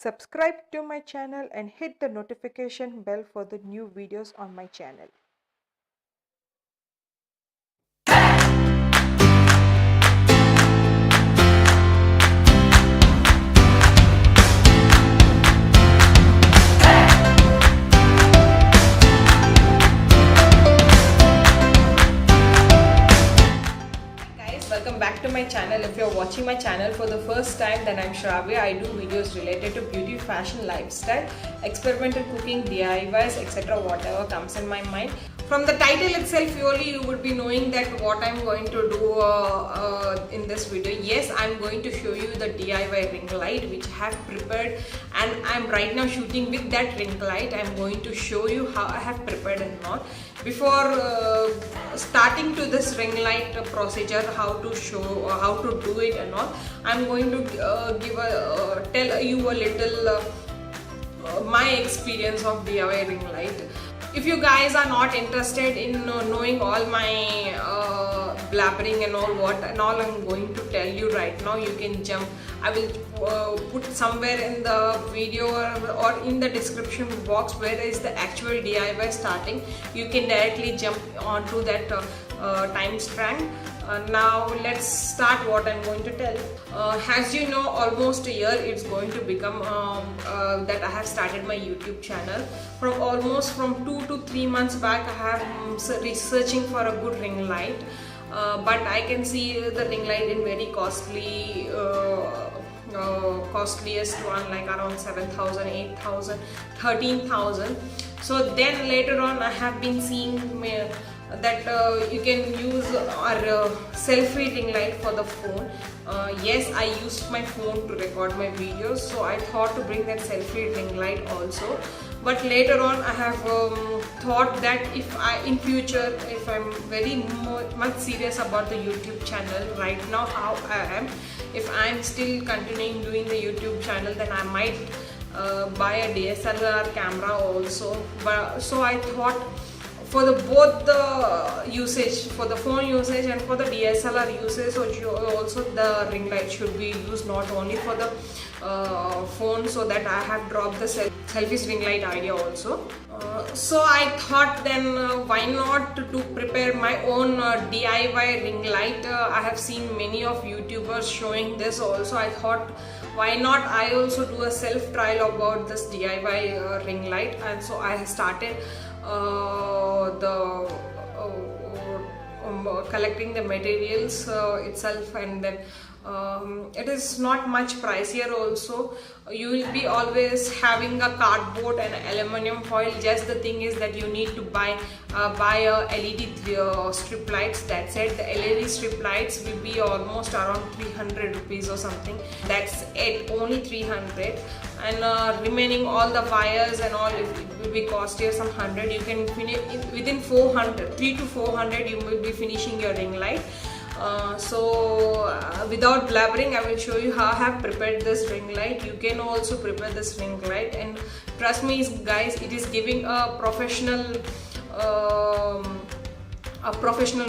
Subscribe to my channel and hit the notification bell for the new videos on my channel. Welcome back to my channel. If you're watching my channel for the first time, then I'm Sravya. I do videos related to beauty, fashion, lifestyle, experimental cooking, DIYs, etc. Whatever comes in my mind. From the title itself, surely you would be knowing that what I'm going to do in this video. Yes, I'm going to show you the DIY ring light which I have prepared, and I'm right now shooting with that ring light. I'm going to show you how I have prepared and all. Before starting to this ring light procedure, how to do it and all, I'm going to tell you a little my experience of DIY ring light. If you guys are not interested in knowing all my blabbering and all I'm going to tell you right now, you can jump. I will put somewhere in the video or in the description box where is the actual DIY starting. You can directly jump onto that time span. Now let's start what I'm going to tell. As you know, almost a year it's going to become that I have started my YouTube channel. From 2 to 3 months back, I have researching for a good ring light, but I can see the ring light in very costliest one, like around 7,000, 8,000, 13,000. So then later on I have been seeing that you can use our selfie ring light for the phone. Yes, I used my phone to record my videos, so I thought to bring that selfie ring light also. But later on I have thought that in future, if I'm very much serious about the YouTube channel right now, how I am, if I'm still continuing doing the YouTube channel, then I might buy a DSLR camera also. So I thought, for both the usage, for the phone usage and for the DSLR usage, also the ring light should be used, not only for the phone. So that I have dropped the selfie ring light idea also. So I thought then why not to prepare my own DIY ring light. I have seen many of YouTubers showing this also. I thought why not I also do a self trial about this DIY ring light, and so I started collecting the materials itself, and then it is not much pricier also. You will be always having a cardboard and aluminum foil. Just the thing is that you need to buy a LED strip lights. That's it. The LED strip lights will be almost around 300 rupees or something. That's it, only 300. And remaining all the wires and all, it will be costlier, some 100. You can finish within 400, 3 to 400. You will be finishing your ring light. Without blabbering, I will show you how I have prepared this ring light. You can also prepare this ring light, and trust me guys, it is giving a professional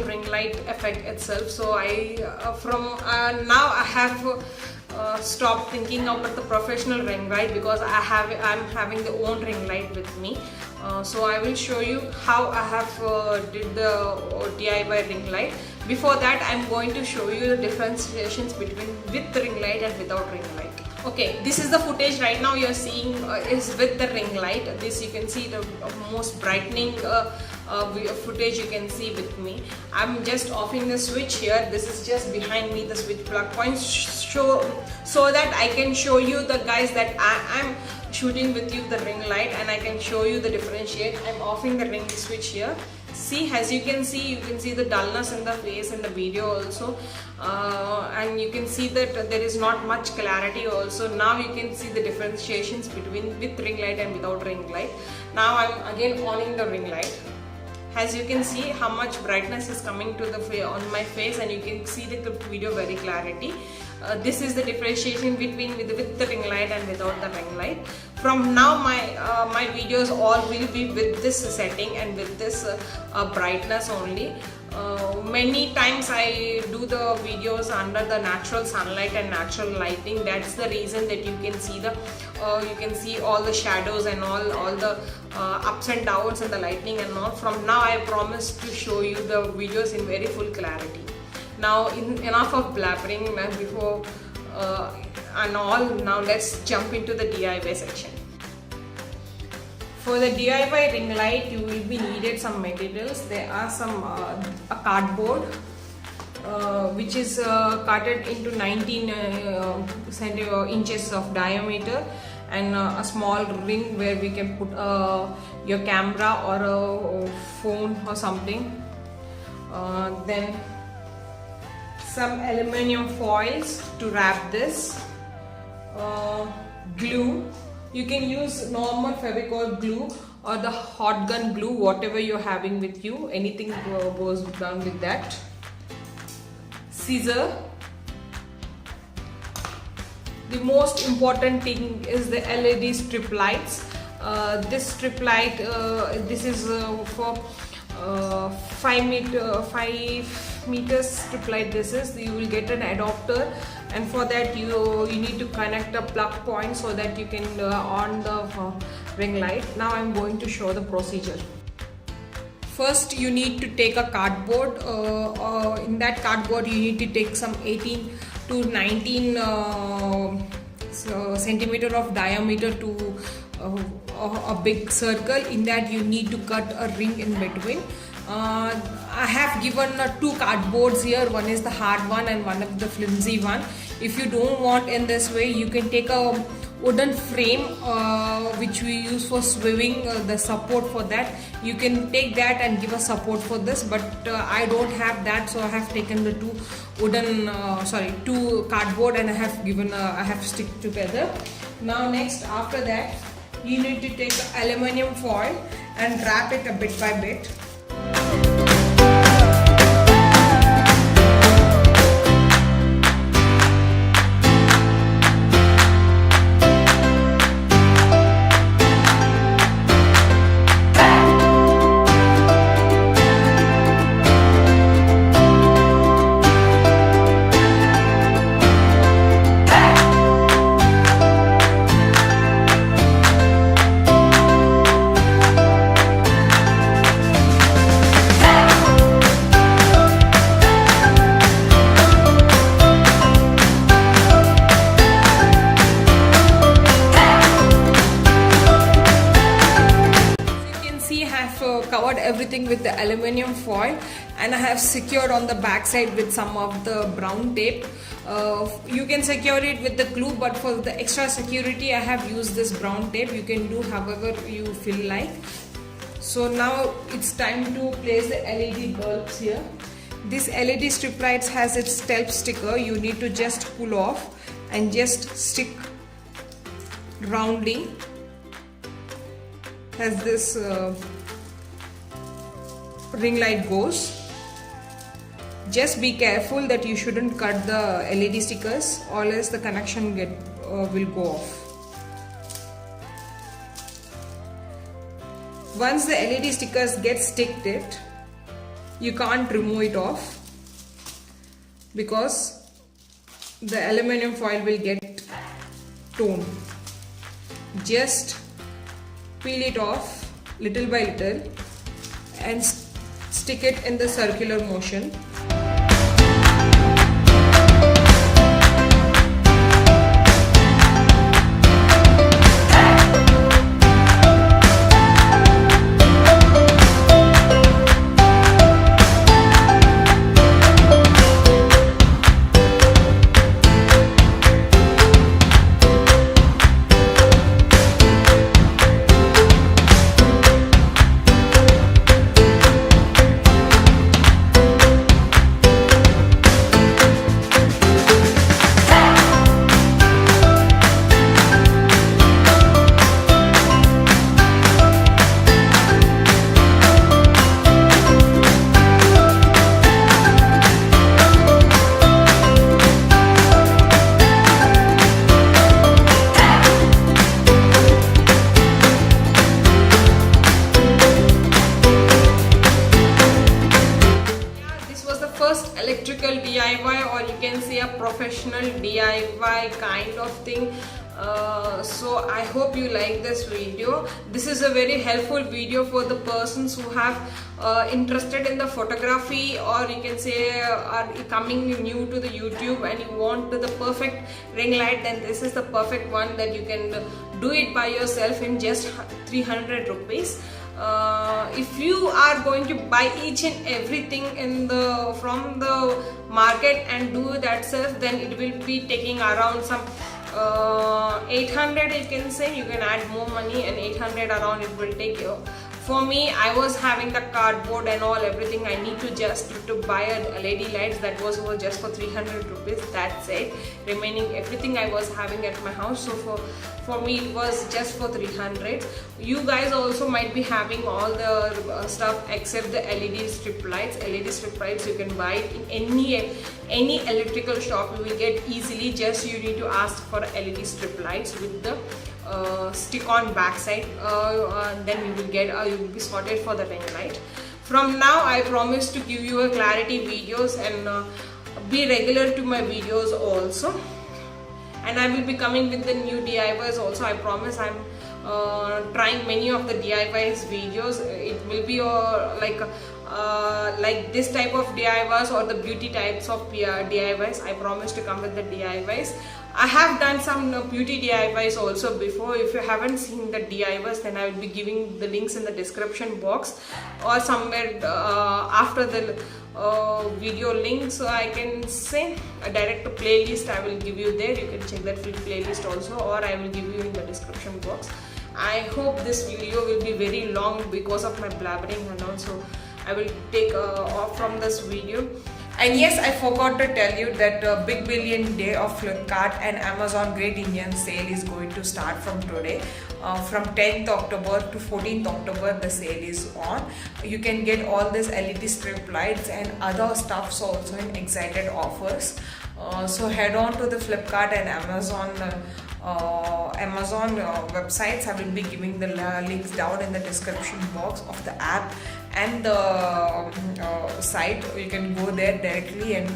ring light effect itself. So now I have stopped thinking about the professional ring light, because I'm having the own ring light with me. So I will show you how I have did the DIY ring light. Before that, I'm going to show you the differentiations between with the ring light and without ring light. Okay, this is the footage right now you're seeing is with the ring light. This you can see the most brightening footage you can see with me. I'm just offing the switch here. This is just behind me, the switch plug points, so that I can show you the guys that I'm shooting with you the ring light, and I can show you the differentiate. I'm offing the ring switch here. See, as you can see the dullness in the face in the video also, and you can see that there is not much clarity also. Now you can see the differentiations between with ring light and without ring light. Now I'm again on the ring light. As you can see how much brightness is coming to the on my face, and you can see the video very clarity. This is the differentiation between with the ring light and without the ring light. From now my videos all will be with this setting and with this brightness only. Many times I do the videos under the natural sunlight and natural lighting. That's the reason that you can see all the shadows and all the ups and downs and the lightning and all. From now I promise to show you the videos in very full clarity. Now enough of blabbering before and all. Now let's jump into the DIY section. For the DIY ring light, you will be needed some materials. There are some a cardboard which is cutted into 19 inches of diameter, and a small ring where we can put your camera or a phone or something. Then some aluminium foils to wrap this. Glue. You can use normal Fevicol glue or the hot gun glue, whatever you're having with you. Anything goes down with that. Scissor. The most important thing is the LED strip lights. This strip light, this is for 5 meters strip light. This is, you will get an adapter, and for that you need to connect a plug point so that you can on the ring light. Now I'm going to show the procedure. First you need to take a cardboard. In that cardboard you need to take some 18 to 19 centimeter of diameter to a big circle. In that you need to cut a ring in between. I have given 2 cardboards here. One is the hard one and one of the flimsy one. If you don't want in this way, you can take a wooden frame which we use for swimming, the support for that. You can take that and give a support for this, but I don't have that, so I have taken the 2 cardboard and I have stick together. Now next, after that, you need to take aluminium foil and wrap it a bit by bit. Covered everything with the aluminium foil, and I have secured on the back side with some of the brown tape. You can secure it with the glue, but for the extra security I have used this brown tape. You can do however you feel like. So now it's time to place the LED bulbs here. This LED strip lights has its stealth sticker. You need to just pull off and just stick roundly. As this ring light goes. Just be careful that you shouldn't cut the LED stickers, or else the connection will go off. Once the LED stickers get sticked it, you can't remove it off because the aluminium foil will get torn. Just peel it off little by little and stick it in the circular motion. electrical DIY, or you can say a professional DIY kind of thing. So I hope you like this video. This is a very helpful video for the persons who have interested in the photography, or you can say are coming new to the YouTube and you want the perfect ring light. Then this is the perfect one, that you can do it by yourself in just 300 rupees. If you are going to buy each and everything from the market and do that self, then it will be taking around some 800, you can say. You can add more money, and 800 around it will take you. For me, I was having the cardboard and all, everything. I need to just to buy a LED lights, that was just for 300 rupees. That's it. Remaining everything I was having at my house. So for me it was just for 300. You guys also might be having all the stuff except the LED strip lights. LED strip lights you can buy it in any electrical shop. You will get easily. Just you need to ask for LED strip lights with the stick on backside, then you will get you will be sorted for the ring light. From now I promise to give you a clarity videos, and be regular to my videos also, and I will be coming with the new DIYs also. I promise. I'm trying many of the DIYs videos. It will be like this type of DIYs or the beauty types of DIYs. I promise to come with the DIYs. I have done some beauty DIYs also before. If you haven't seen the DIYs, then I will be giving the links in the description box or somewhere after the video link. So I can say a direct playlist I will give you there. You can check that free playlist also, or I will give you in the description box. I hope this video will be very long because of my blabbering, and also I will take off from this video. And yes, I forgot to tell you that Big Billion Day of Flipkart and Amazon Great Indian Sale is going to start from today. From 10th October to 14th October the sale is on. You can get all these LED strip lights and other stuffs also in excited offers. So head on to the Flipkart and Amazon websites. I will be giving the links down in the description box of the app and the site. You can go there directly and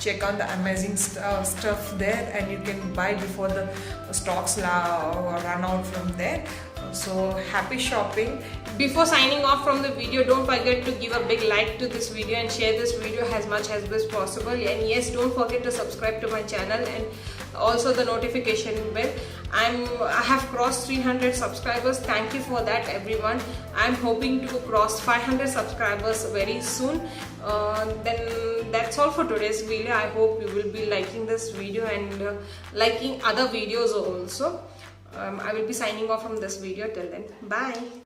check on the amazing stuff there, and you can buy before the stocks run out from there. So happy shopping. Before signing off from the video, don't forget to give a big like to this video and share this video as much as possible. And yes, don't forget to subscribe to my channel and also the notification bell. I have crossed 300 subscribers. Thank you for that, everyone. I'm hoping to cross 500 subscribers very soon. Then that's all for today's video. I hope you will be liking this video and liking other videos also. I will be signing off from this video. Till then, bye.